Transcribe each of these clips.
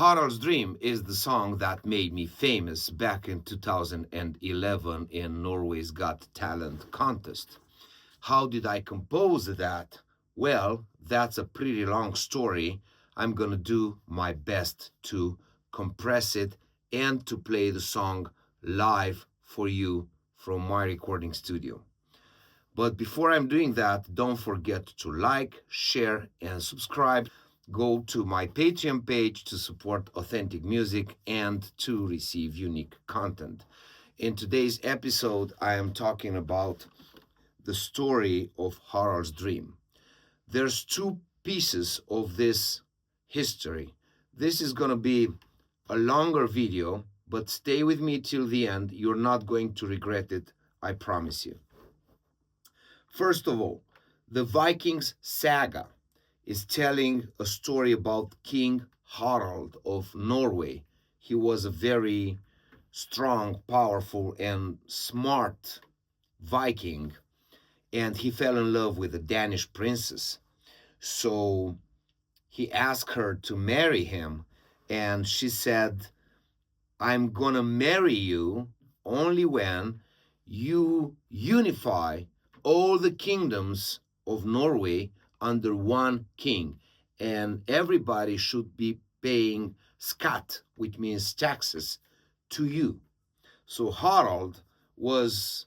Harald's Dream is the song that made me famous back in 2011 in Norway's Got Talent contest. How did I compose that? Well, that's a pretty long story. I'm gonna do my best to compress it and to play the song live for you from my recording studio. But before I'm doing that, don't forget to like, share, and subscribe. Go to my Patreon page to support authentic music and to receive unique content. In today's episode, I am talking about the story of Harald's Dream. There's two pieces of this history. This is going to be a longer video, but stay with me till the end. You're not going to regret it, I promise you. First of all, the Vikings saga is telling a story about King Harald of Norway. He was a very strong, powerful, and smart Viking, and he fell in love with a Danish princess. So he asked her to marry him, and she said, I'm gonna marry you only when you unify all the kingdoms of Norway under one king, and everybody should be paying skatt, which means taxes, to you. So Harald was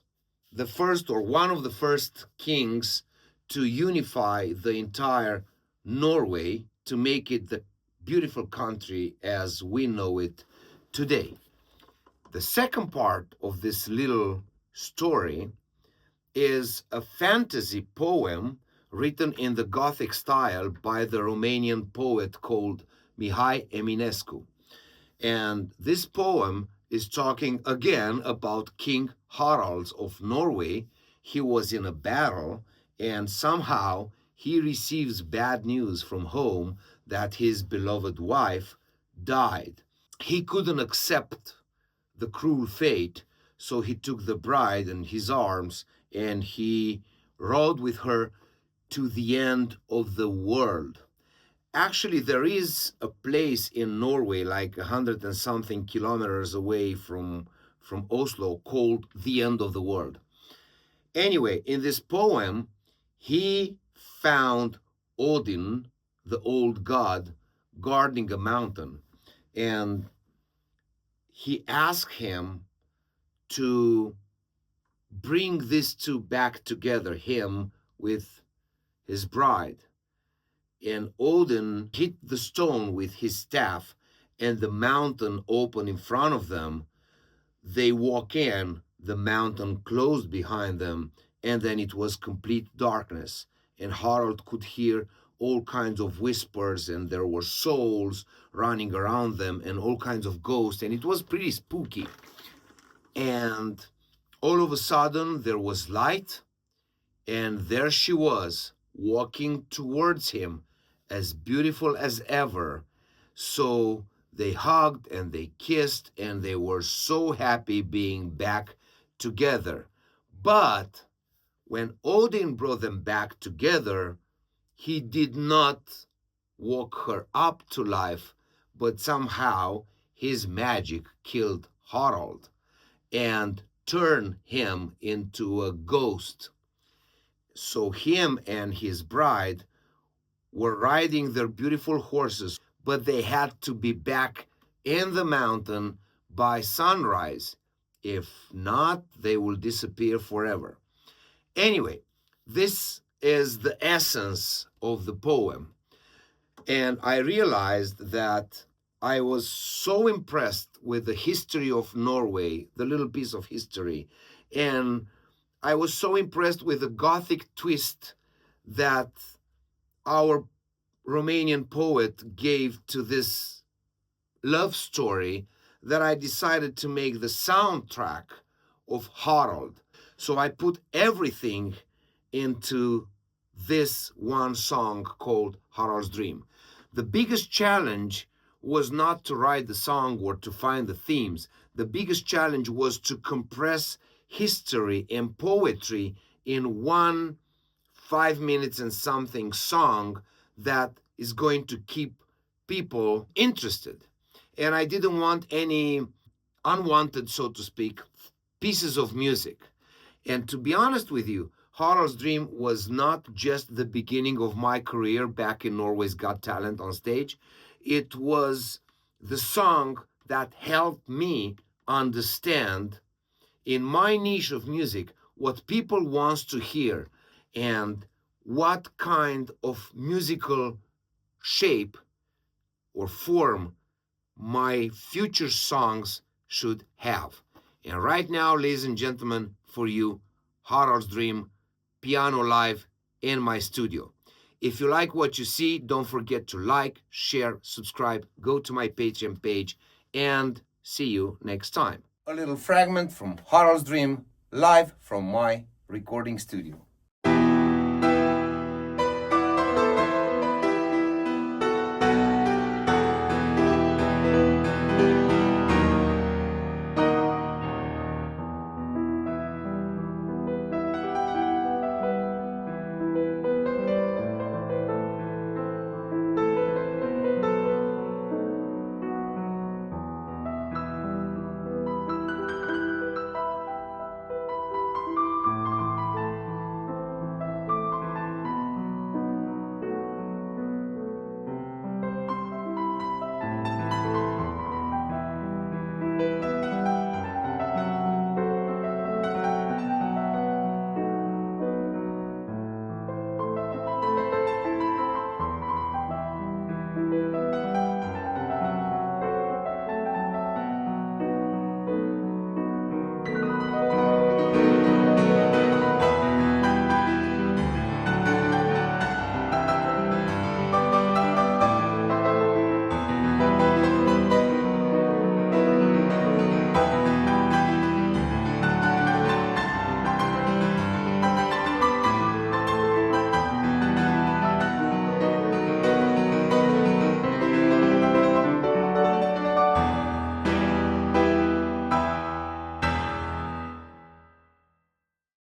the first or one of the first kings to unify the entire Norway to make it the beautiful country as we know it today. The second part of this little story is a fantasy poem written in the Gothic style by the Romanian poet called Mihai Eminescu. And this poem is talking again about King Harald of Norway. He was in a battle and somehow he receives bad news from home that his beloved wife died. He couldn't accept the cruel fate, so he took the bride in his arms and he rode with her to the end of the world. Actually, there is a place in Norway, like 100 and something kilometers away from Oslo, called the end of the world. Anyway, in this poem, he found Odin, the old god, guarding a mountain. And he asked him to bring these two back together, him with his bride. And Odin hit the stone with his staff, and the mountain opened in front of them. They walk in, the mountain closed behind them, and then it was complete darkness. And Harald could hear all kinds of whispers, and there were souls running around them, and all kinds of ghosts, and it was pretty spooky. And all of a sudden, there was light, and there she was, walking towards him, as beautiful as ever. So they hugged and they kissed and they were so happy being back together. But when Odin brought them back together, he did not woke her up to life, but somehow his magic killed Harald and turned him into a ghost. So him and his bride were riding their beautiful horses, but they had to be back in the mountain by sunrise. If not, they will disappear forever. Anyway, this is the essence of the poem. And I realized that I was so impressed with the history of Norway, the little piece of history, and I was so impressed with the Gothic twist that our Romanian poet gave to this love story that I decided to make the soundtrack of Harald. So I put everything into this one song called Harald's Dream. The biggest challenge was not to write the song or to find the themes. The biggest challenge was to compress history and poetry in one 5 minutes and something song that is going to keep people interested. and I didn't want any unwanted, so to speak, pieces of music. And to be honest with you, Harald's Dream was not just the beginning of my career back in Norway's Got Talent on stage. It was the song that helped me understand in my niche of music what people wants to hear and what kind of musical shape or form my future songs should have. And right now, ladies and gentlemen, for you, Harald's Dream, piano live in my studio. If you like what you see, don't forget to like, share, subscribe, go to my Patreon page, and see you next time. A little fragment from Harald's Dream, live from my recording studio.